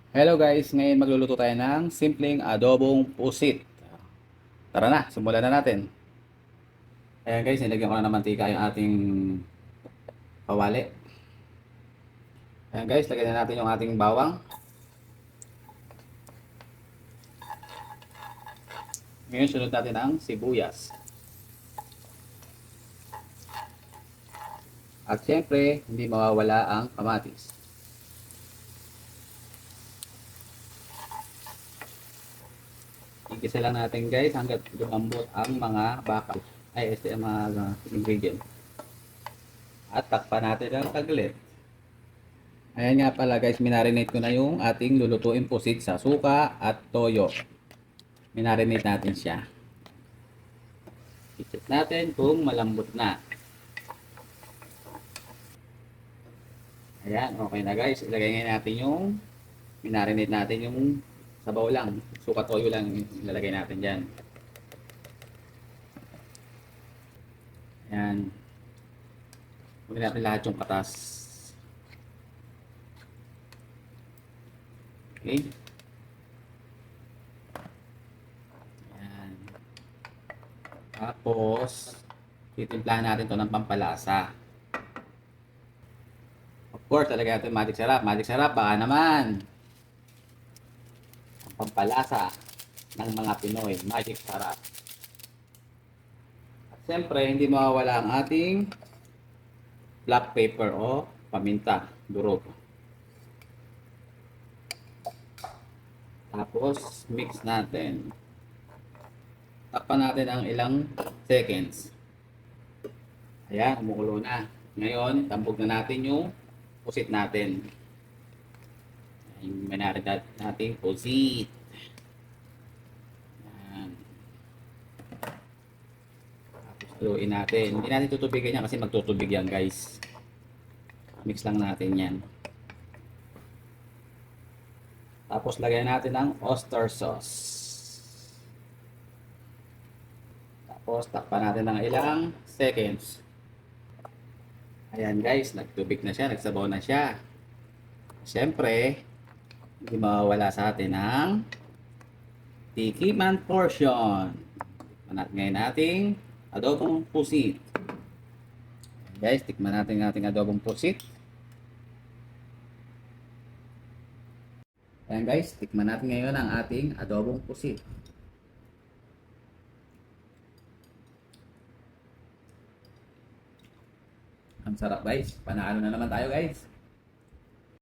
Hello guys, ngayon magluluto tayo ng simpleng adobong pusit. Tara na, simulan na natin. Ayan guys, nilagyan ko na ng mantika yung ating kawali. Ayan guys, lagyan na natin yung ating bawang. Ngayon sunod natin ang sibuyas. At syempre, hindi mawawala ang kamatis. Igisa lang natin guys hanggat lumambot ang mga bakal. Ang mga ingredient. At takpan natin ang taglit. Ayan nga pala guys, minarinate ko na yung ating lulutuin pusit sa suka at toyo. Minarinate natin siya. I-check natin kung malambot na. Ayan, okay na guys. Ilagay ngayon natin yung minarinate natin yung sabaw lang. Suka toyo lang ilalagay natin dyan. Ayan. Huwag natin lahat yung katas. Okay. Ayan. Tapos, titimplahan natin to ng pampalasa. Of course, talaga natin magic sarap. Magic sarap, baka naman. Ang pampalasa ng mga Pinoy. Magic sarap. At siyempre, hindi mawawala ang ating black pepper o paminta, durog. Tapos, mix natin. Takpan natin ang ilang seconds. Ayan, kumukulo na. Ngayon, tambog na natin yung pusit natin. Yung minarin natin pusit. Ayan. Tapos, haluin natin. Hindi natin tutubigan yan kasi magtutubig yan guys. Mix lang natin yan. Tapos, lagyan natin ng oyster sauce. Tapos, takpan natin ng ilang seconds. Ayan guys, nagtubig na siya, nagsabaw na siya. Siyempre, hindi mawawala sa atin ang tikiman portion. Tikman ngayon nating adobong pusit. Ayan guys, tikman natin ang ating adobong pusit. Ayan guys, tikman natin ngayon ang ating adobong pusit. Ang sarap guys. Panalo na naman tayo guys.